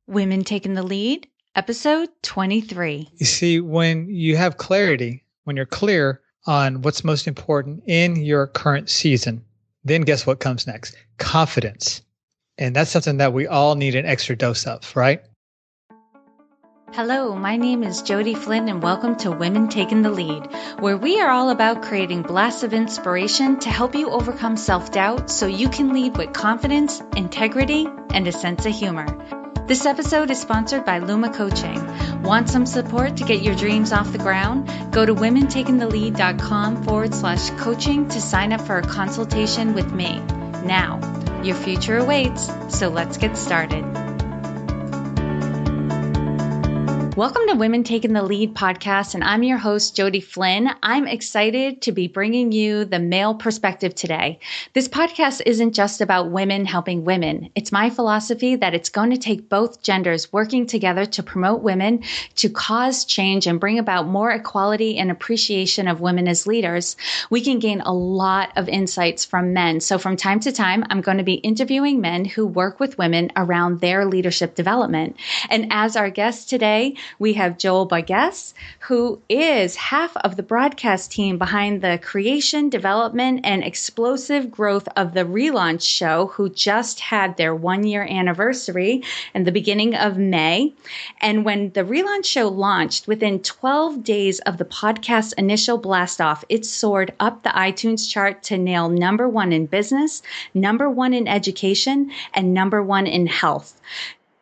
Women Taking the Lead, episode 23. You see, when you have clarity, when you're clear on what's most important in your current season, then guess what comes next? Confidence. And that's something that we all need an extra dose of, right? Hello, my name is Jody Flynn and welcome to Women Taking the Lead, where we are all about creating blasts of inspiration to help you overcome self-doubt so you can lead with confidence, integrity, and a sense of humor. This episode is sponsored by Luma Coaching. Want some support to get your dreams off the ground? Go to womentakingthelead.com/coaching to sign up for a consultation with me. Now, your future awaits, so let's get started. Welcome to Women Taking the Lead podcast, and I'm your host, Jody Flynn. I'm excited to be bringing you the male perspective today. This podcast isn't just about women helping women. It's my philosophy that it's going to take both genders working together to promote women, to cause change, and bring about more equality and appreciation of women as leaders. We can gain a lot of insights from men. So from time to time, I'm going to be interviewing men who work with women around their leadership development. And as our guest today, we have Joel Boggess, who is half of the broadcast team behind the creation, development, and explosive growth of the relaunch show, who just had their 1-year anniversary in the beginning of May. And when the relaunch show launched, within 12 days of the podcast's initial blast off, it soared up the iTunes chart to nail #1 in business, #1 in education, and #1 in health.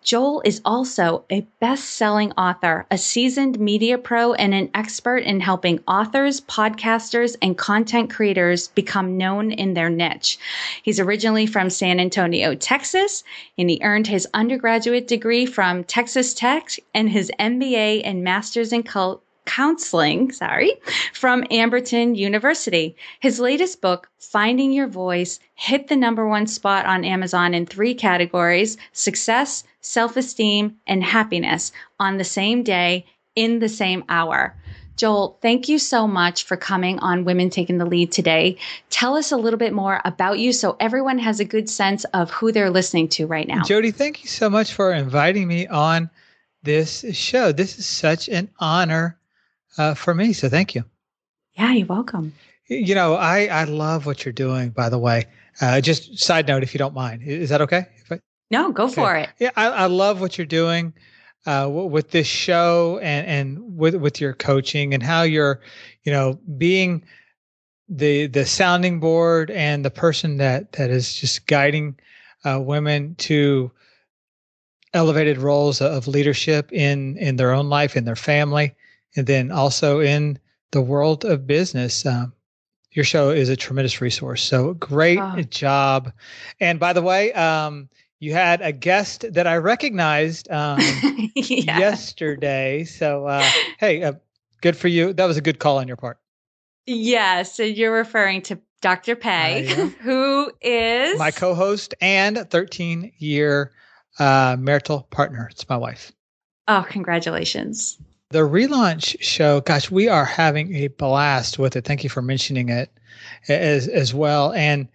Joel is also a best-selling author, a seasoned media pro, and an expert in helping authors, podcasters, and content creators become known in their niche. He's originally from San Antonio, Texas, and he earned his undergraduate degree from Texas Tech and his MBA and Master's in Counseling from Amberton University. His latest book, Finding Your Voice, hit the #1 spot on Amazon in 3 categories: success, self-esteem, and happiness, on the same day, in the same hour. Joel, thank you so much for coming on Women Taking the Lead today. Tell us a little bit more about you so everyone has a good sense of who they're listening to right now. Jody, thank you so much for inviting me on this show. This is such an honor for me, so thank you. Yeah, you're welcome. You know, I love what you're doing, by the way. Just side note, if you don't mind. Is that okay? No, go for it. Yeah, I love what you're doing with this show and with your coaching and how you're, being the sounding board and the person that is just guiding women to elevated roles of leadership in their own life, in their family, and then also in the world of business. Your show is a tremendous resource. So great job. And by the way, you had a guest that I recognized yesterday. So, hey, good for you. That was a good call on your part. Yeah. So you're referring to Dr. Pei, who is my co-host and 13-year marital partner. It's my wife. Oh, congratulations. The relaunch show, gosh, we are having a blast with it. Thank you for mentioning it as well. And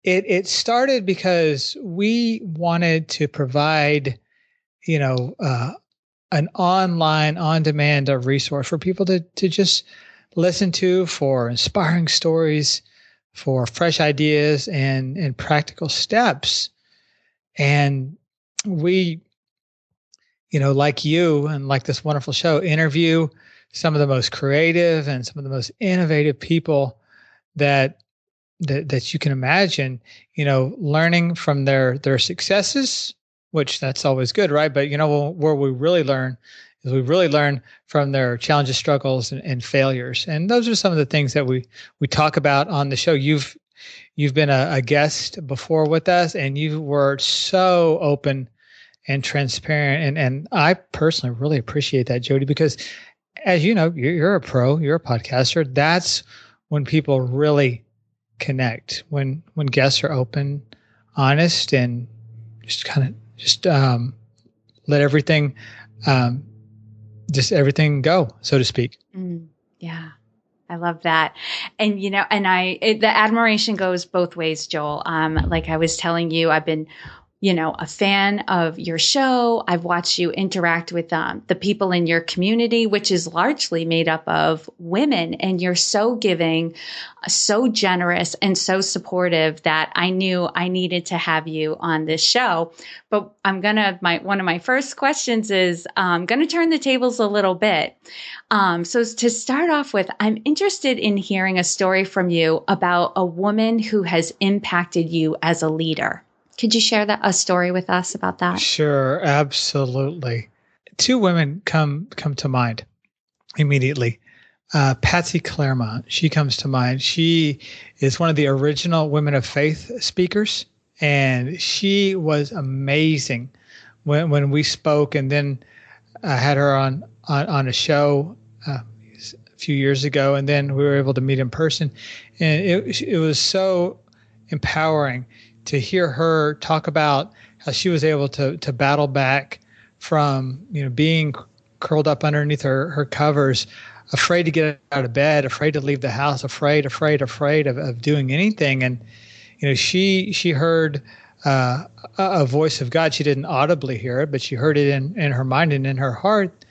it started because we wanted to provide, an online, on-demand resource for people to just listen to, for inspiring stories, for fresh ideas and practical steps. And we, like you and like this wonderful show, interview some of the most creative and some of the most innovative people that you can imagine, learning from their successes, which that's always good, right? But where we really learn is we really learn from their challenges, struggles, and failures. And those are some of the things that we talk about on the show. You've been a guest before with us, and you were so open and transparent. And I personally really appreciate that, Jody, because as you know, you're a pro, you're a podcaster. That's when people really connect, when guests are open, honest, and just let everything, everything go, so to speak. Yeah. I love that. And, the admiration goes both ways, Joel. Like I was telling you, I've been a fan of your show. I've watched you interact with the people in your community, which is largely made up of women. And you're so giving, so generous, and so supportive that I knew I needed to have you on this show. But one of my first questions is, I'm going to turn the tables a little bit. So to start off with, I'm interested in hearing a story from you about a woman who has impacted you as a leader. Could you share a story with us about that? Sure, absolutely. Two women come to mind immediately. Patsy Claremont, she comes to mind. She is one of the original Women of Faith speakers, and she was amazing when we spoke. And then I had her on a show a few years ago, and then we were able to meet in person, and it was so empowering to hear her talk about how she was able to battle back from being curled up underneath her covers, afraid to get out of bed, afraid to leave the house, afraid of doing anything. And she heard a voice of God. She didn't audibly hear it, but she heard it in her mind and in her heart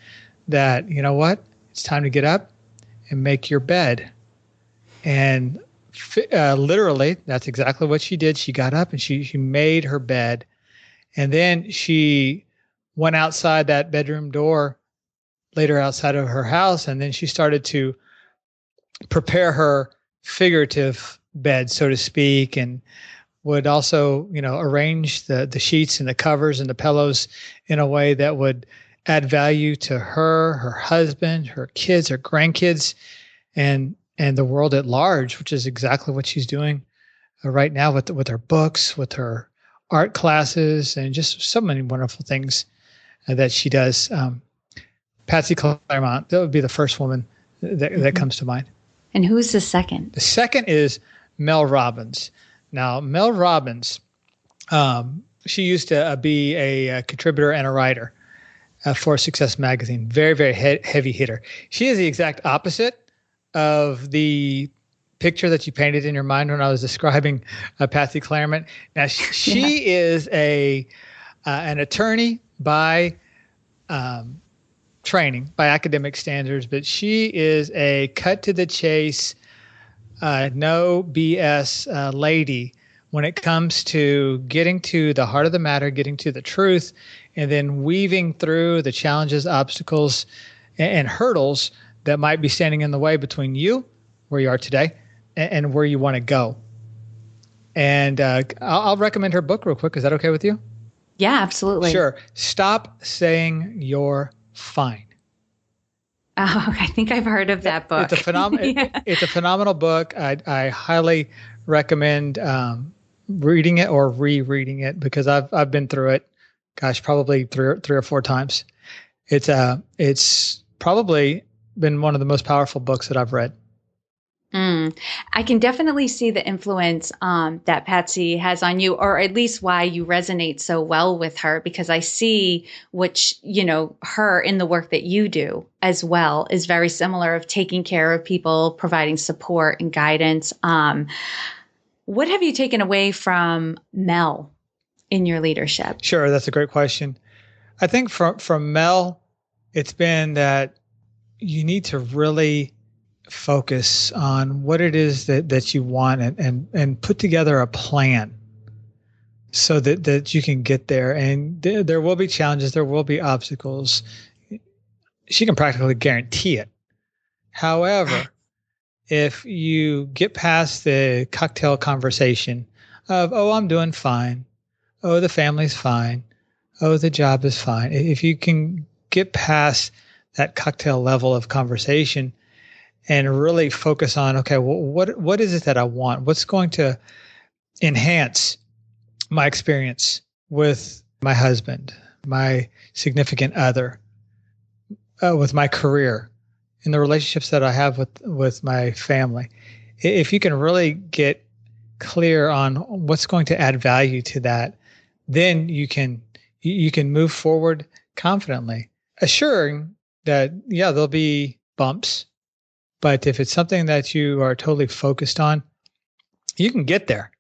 that, you know what, it's time to get up and make your bed. And literally, that's exactly what she did. She got up and she made her bed. And then she went outside that bedroom door, later outside of her house, and then she started to prepare her figurative bed, so to speak, and would also, arrange the sheets and the covers and the pillows in a way that would add value to her husband, her kids, her grandkids, and the world at large, which is exactly what she's doing right now with her books, with her art classes, and just so many wonderful things that she does. Patsy Claremont, that would be the first woman that comes to mind. And who's the second? The second is Mel Robbins. Now, Mel Robbins, she used to be a contributor and a writer for Success Magazine. Very, very heavy hitter. She is the exact opposite of the picture that you painted in your mind when I was describing Patsy Claremont. Now, she is an attorney by training, by academic standards, but she is a cut to the chase, no BS lady when it comes to getting to the heart of the matter, getting to the truth, and then weaving through the challenges, obstacles, and hurdles that might be standing in the way between you, where you are today, and where you want to go. And I'll recommend her book real quick. Is that okay with you? Yeah, absolutely. Sure. Stop Saying You're Fine. Oh, I think I've heard of that book. It's a phenomenal book. I highly recommend reading it or rereading it, because I've been through it, probably three or four times. It's probably been one of the most powerful books that I've read. I can definitely see the influence that Patsy has on you, or at least why you resonate so well with her, because I see her in the work that you do as well is very similar, of taking care of people, providing support and guidance. What have you taken away from Mel in your leadership? Sure, that's a great question. I think from Mel, it's been that you need to really focus on what it is that you want and put together a plan so that you can get there. And there will be challenges, there will be obstacles. She can practically guarantee it. However, if you get past the cocktail conversation of, oh, I'm doing fine. Oh, the family's fine. Oh, the job is fine. If you can get past that cocktail level of conversation and really focus on, okay, well, what is it that I want? What's going to enhance my experience with my husband, my significant other, with my career, in the relationships that I have with my family? If you can really get clear on what's going to add value to that, then you can move forward confidently, assuring that, yeah, there'll be bumps, but if it's something that you are totally focused on, you can get there.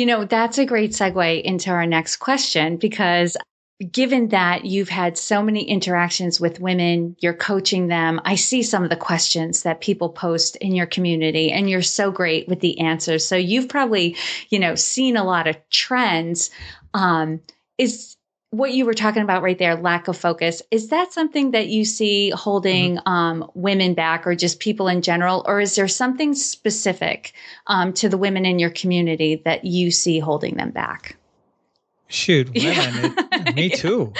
That's a great segue into our next question, because given that you've had so many interactions with women, you're coaching them. I see some of the questions that people post in your community, and you're so great with the answers. So you've probably, seen a lot of trends. Is what you were talking about right there, lack of focus, is that something that you see holding women back, or just people in general? Or is there something specific to the women in your community that you see holding them back? Shoot, Yeah. women, me too.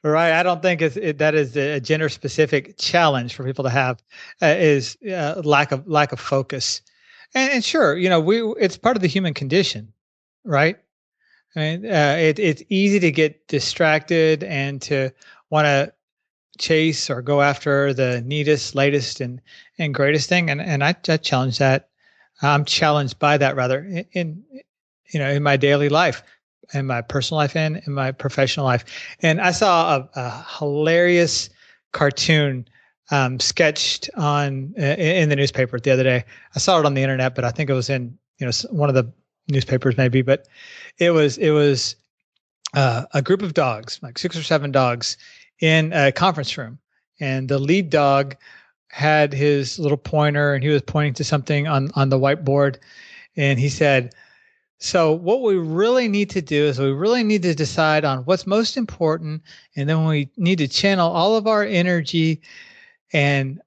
Right. I don't think that is a gender specific challenge for people to have, is lack of focus. And sure, it's part of the human condition, right? I mean, it's easy to get distracted and to want to chase or go after the neatest, latest, and greatest thing. And I challenge that. I'm challenged by that, rather, in my daily life, in my personal life, and in my professional life. And I saw a hilarious cartoon sketched in the newspaper the other day. I saw it on the internet, but I think it was in one of the newspapers maybe. But it was a group of dogs, like 6 or 7 dogs, in a conference room, and the lead dog had his little pointer, and he was pointing to something on the whiteboard, and he said, "So what we really need to do is we really need to decide on what's most important, and then we need to channel all of our energy, and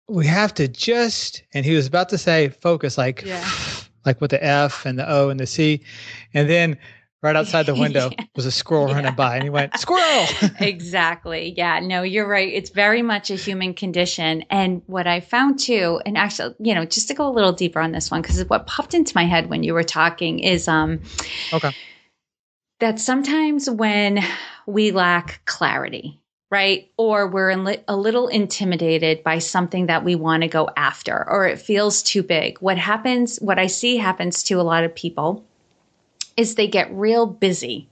we have to just," and he was about to say focus, like, Yeah. like with the F and the O and the C. And then right outside the window Yeah. was a squirrel running by, and he went, "Squirrel." Exactly. Yeah, no, you're right. It's very much a human condition. And what I found too, and actually, just to go a little deeper on this one, because what popped into my head when you were talking is Okay. that sometimes when we lack clarity, right? Or we're a little intimidated by something that we want to go after, or it feels too big. What I see happens to a lot of people is they get real busy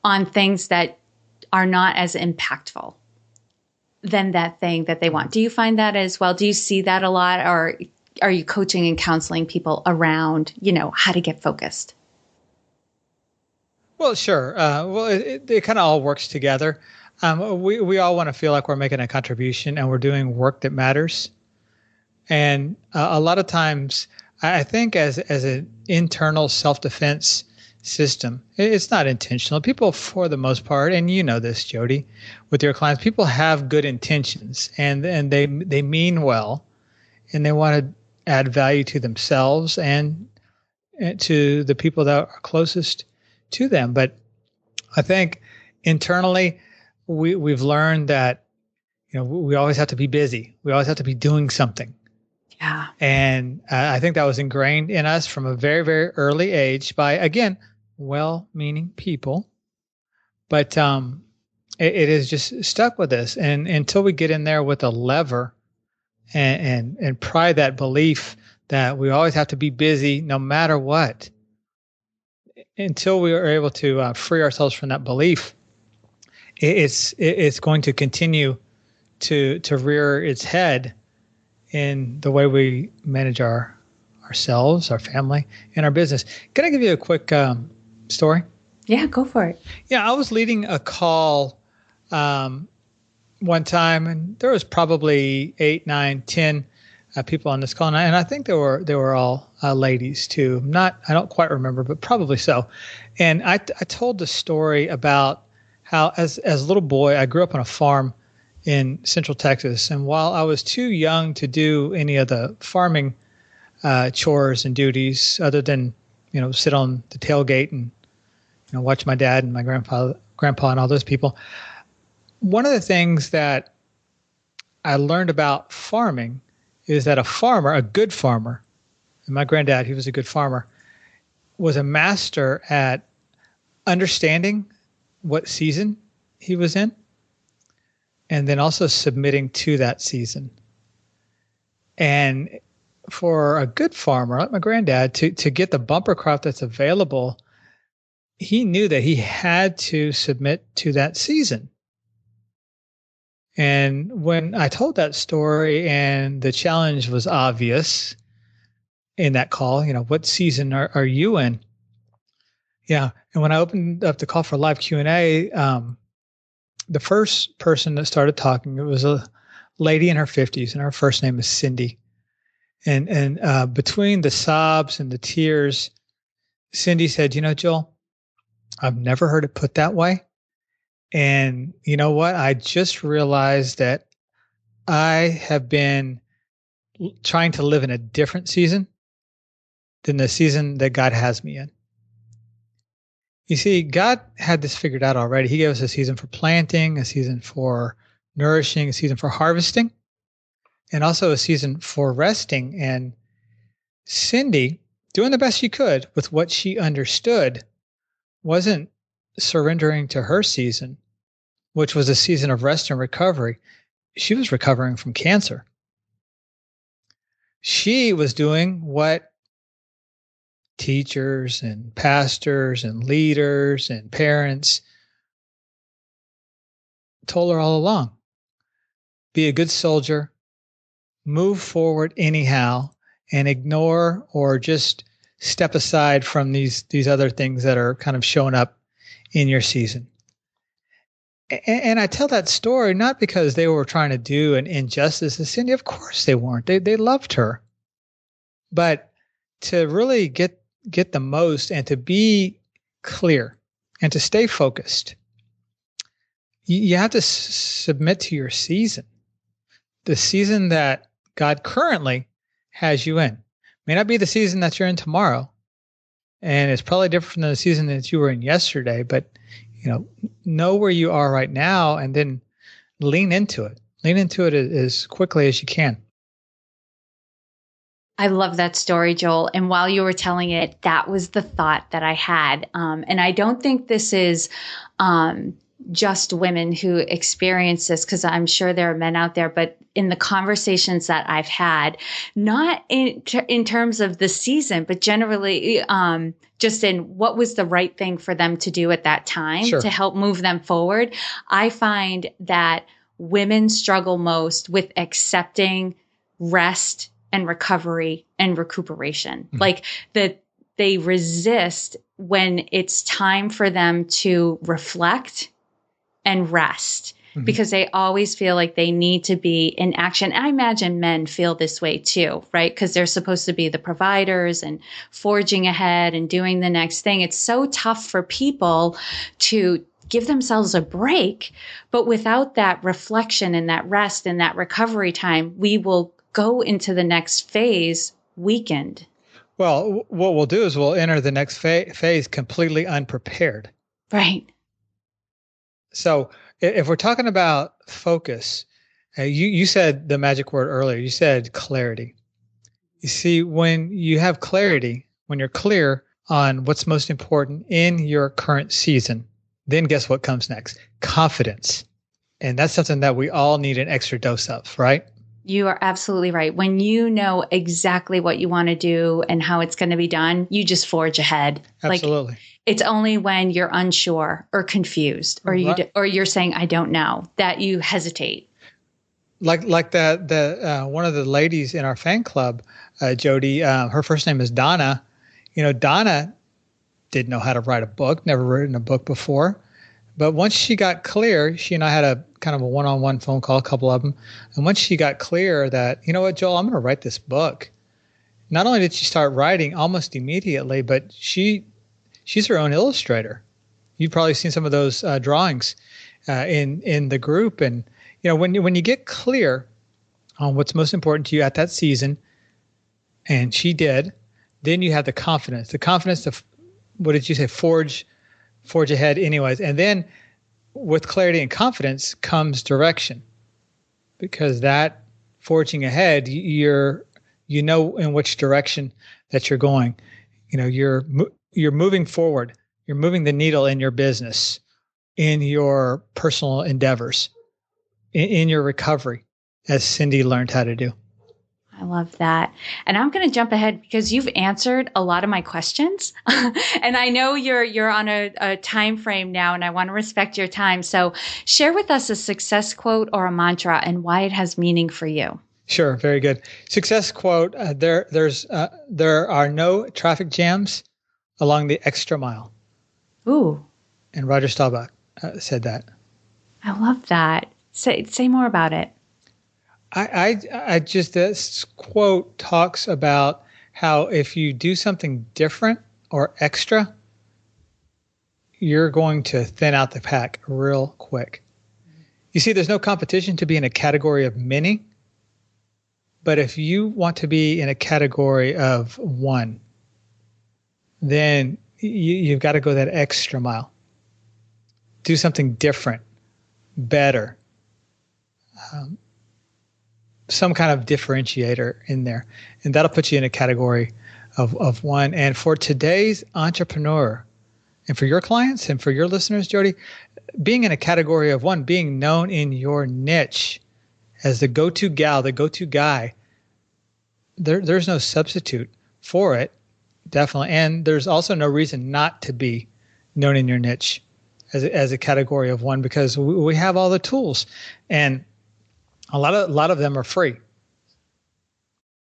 on things that are not as impactful than that thing that they want. Do you find that as well? Do you see that a lot? Or are you coaching and counseling people around, how to get focused? Well, sure. Well, it kind of all works together. We all want to feel like we're making a contribution and we're doing work that matters. And a lot of times, I think as an internal self defense system, it's not intentional. People, for the most part, and you know this, Jody, with your clients, people have good intentions, and they mean well, and they want to add value to themselves and to the people that are closest to them. But I think internally, we've learned that we always have to be busy. We always have to be doing something. Yeah. And I think that was ingrained in us from a very, very early age by, again, well-meaning people. But it is just stuck with us. And until we get in there with a lever and pry that belief that we always have to be busy no matter what, until we are able to free ourselves from that belief, it's going to continue to rear its head in the way we manage ourselves, our family, and our business. Can I give you a quick story? Yeah, go for it. Yeah, I was leading a call one time, and there was probably 8, 9, 10 people on this call, and I think they were all ladies too. I don't quite remember, but probably so. And I told the story about how, as a little boy, I grew up on a farm in Central Texas, and while I was too young to do any of the farming chores and duties, other than sit on the tailgate and watch my dad and my grandpa and all those people, one of the things that I learned about farming is that a good farmer, and my granddad, he was a good farmer, was a master at understanding what season he was in, and then also submitting to that season. And for a good farmer like my granddad to get the bumper crop that's available, he knew that he had to submit to that season. And when I told that story and the challenge was obvious, in that call. What season are you in? Yeah. And when I opened up the call for live Q&A, the first person that started talking, it was a lady in her 50s, and her first name is Cindy. And between the sobs and the tears, Cindy said, Joel, I've never heard it put that way. And you know what? I just realized that I have been trying to live in a different season than the season that God has me in. You see, God had this figured out already. He gave us a season for planting, a season for nourishing, a season for harvesting, and also a season for resting. And Cindy, doing the best she could with what she understood, wasn't surrendering to her season, which was a season of rest and recovery. She was recovering from cancer. She was doing what teachers and pastors and leaders and parents told her all along. Be a good soldier, move forward anyhow, and ignore or just step aside from these other things that are kind of showing up in your season. And I tell that story not because they were trying to do an injustice to Cindy. Of course they weren't. They loved her. But to really get the most and to be clear and to stay focused, you have to submit to your season. The season that God currently has you in may not be the season that you're in tomorrow. And it's probably different than the season that you were in yesterday, but know where you are right now and then lean into it. Lean into it as quickly as you can. I love that story, Joel. And while you were telling it, that was the thought that I had. And I don't think this is just women who experience this, because I'm sure there are men out there, but in the conversations that I've had, not in terms of the season, but generally just in what was the right thing for them to do at that time to help move them forward. I find that women struggle most with accepting rest and recovery and recuperation. Mm-hmm. Like that they resist when it's time for them to reflect and rest, mm-hmm. because they always feel like they need to be in action. And I imagine men feel this way too, right? Because they're supposed to be the providers and forging ahead and doing the next thing. It's so tough for people to give themselves a break, but without that reflection and that rest and that recovery time, we will go into the next phase weakened. Well, what we'll do is we'll enter the next phase completely unprepared. Right. So if we're talking about focus, you said the magic word earlier. You said clarity. You see, when you have clarity, when you're clear on what's most important in your current season, then guess what comes next? Confidence. And that's something that we all need an extra dose of, right? You are absolutely right. When you know exactly what you want to do and how it's going to be done, you just forge ahead. Absolutely. Like, it's only when you're unsure or confused or you're saying, I don't know, that you hesitate. Like that one of the ladies in our fan club, Jody, her first name is Donna. Donna didn't know how to write a book, never written a book before. But once she got clear, she and I had a kind of a one-on-one phone call, a couple of them. And once she got clear that, you know what, Joel, I'm going to write this book. Not only did she start writing almost immediately, but she's her own illustrator. You've probably seen some of those drawings in the group. And, when you get clear on what's most important to you at that season, and she did, then you have the confidence to, what did you say, forge ahead anyways. And then with clarity and confidence comes direction, because that forging ahead, you know in which direction that you're going. You're moving forward. You're moving the needle in your business, in your personal endeavors, in your recovery, as Cindy learned how to do. I love that. And I'm going to jump ahead because you've answered a lot of my questions. And I know you're on a time frame now, and I want to respect your time. So share with us a success quote or a mantra and why it has meaning for you. Sure, very good. Success quote: there are no traffic jams along the extra mile. Ooh, And Roger Staubach said that. I love that. Say more about it. I just this quote talks about how if you do something different or extra, you're going to thin out the pack real quick. You see, there's no competition to be in a category of many, but if you want to be in a category of one, then you've got to go that extra mile. Do something different, better, some kind of differentiator in there. And that'll put you in a category of one. And for today's entrepreneur, and for your clients and for your listeners, Jody, being in a category of one, being known in your niche as the go-to gal, the go-to guy, there's no substitute for it, definitely. And there's also no reason not to be known in your niche as a category of one, because we have all the tools, and a lot of them are free.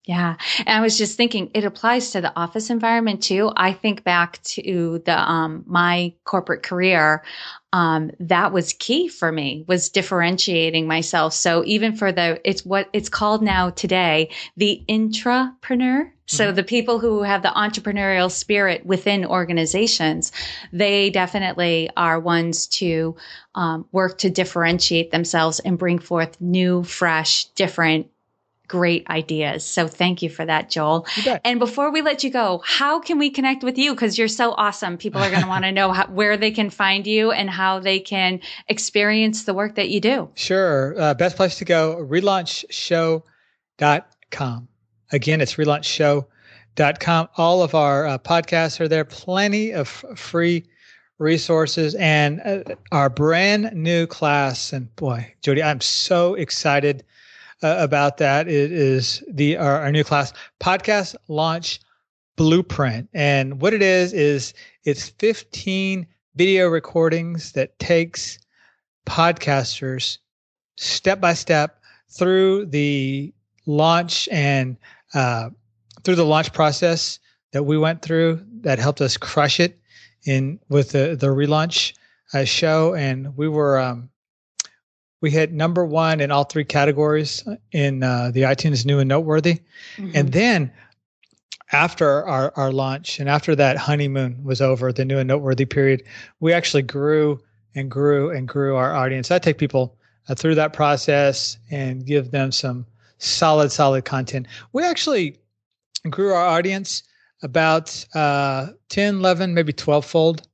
Yeah. And I was just thinking it applies to the office environment too. I think back to the my corporate career. That was key for me, was differentiating myself. So even for it's what it's called now today, the intrapreneur. So the people who have the entrepreneurial spirit within organizations, they definitely are ones to work to differentiate themselves and bring forth new, fresh, different, great ideas. So thank you for that, Joel. And before we let you go, how can we connect with you? Because you're so awesome. People are going to want to know where they can find you and how they can experience the work that you do. Sure. Best place to go, relaunchshow.com. Again, it's relaunchshow.com. All of our podcasts are there. Plenty of free resources and our brand new class. And boy, Jody, I'm so excited about that. It is our new class, Podcast Launch Blueprint. And what it is it's 15 video recordings that takes podcasters step by step through the launch and through the launch process that we went through that helped us crush it with the relaunch show. And we hit number one in all three categories in the iTunes New and Noteworthy. And then after our launch and after that honeymoon was over, the New and Noteworthy period, we actually grew and grew and grew our audience. I take people through that process and give them some solid content. We actually grew our audience about 10, 11, maybe 12-fold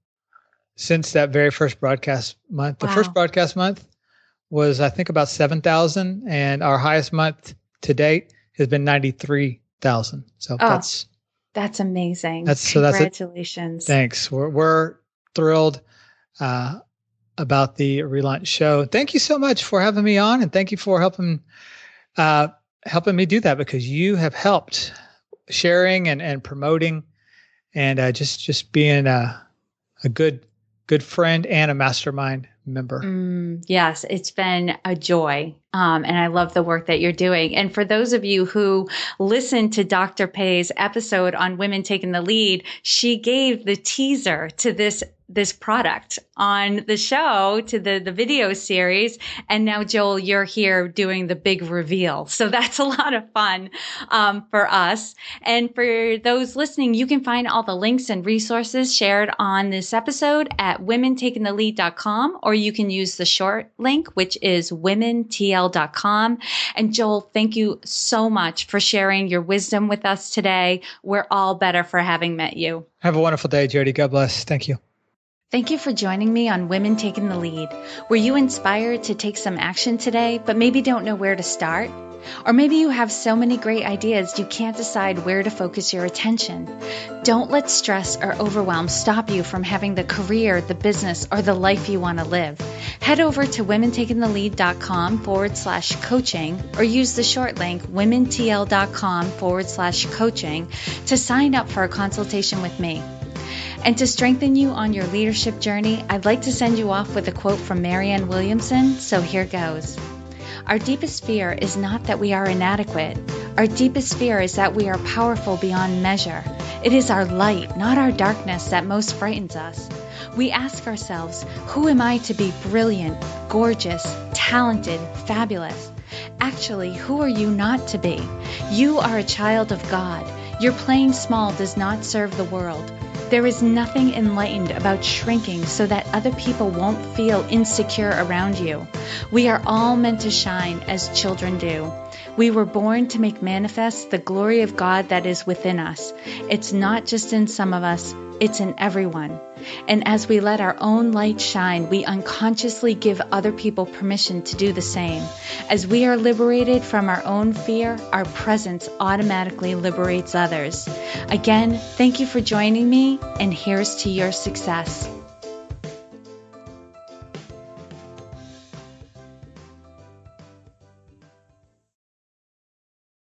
since that very first broadcast month. Wow. The first broadcast month was, I think, about 7,000, and our highest month to date has been 93,000. So that's amazing. Congratulations. Thanks. We're thrilled about the relaunch show. Thank you so much for having me on, and thank you for helping me do that, because you have helped sharing and promoting and just being a good friend and a mastermind member. Yes, it's been a joy. And I love the work that you're doing. And for those of you who listened to Dr. Pei's episode on Women Taking the Lead, she gave the teaser to this product on the show, to the video series. And now, Joel, you're here doing the big reveal. So that's a lot of fun for us. And for those listening, you can find all the links and resources shared on this episode at womentakingthelead.com, or you can use the short link, which is womentl.com. And Joel, thank you so much for sharing your wisdom with us today. We're all better for having met you. Have a wonderful day, Jody. God bless. Thank you. Thank you for joining me on Women Taking the Lead. Were you inspired to take some action today, but maybe don't know where to start? Or maybe you have so many great ideas you can't decide where to focus your attention. Don't let stress or overwhelm stop you from having the career, the business, or the life you want to live. Head over to womentakingthelead.com/coaching or use the short link womentl.com/coaching to sign up for a consultation with me. And to strengthen you on your leadership journey, I'd like to send you off with a quote from Marianne Williamson, so here goes. Our deepest fear is not that we are inadequate. Our deepest fear is that we are powerful beyond measure. It is our light, not our darkness, that most frightens us. We ask ourselves, who am I to be brilliant, gorgeous, talented, fabulous? Actually, who are you not to be? You are a child of God. Your playing small does not serve the world. There is nothing enlightened about shrinking so that other people won't feel insecure around you. We are all meant to shine as children do. We were born to make manifest the glory of God that is within us. It's not just in some of us, it's in everyone. And as we let our own light shine, we unconsciously give other people permission to do the same. As we are liberated from our own fear, our presence automatically liberates others. Again, thank you for joining me, and here's to your success.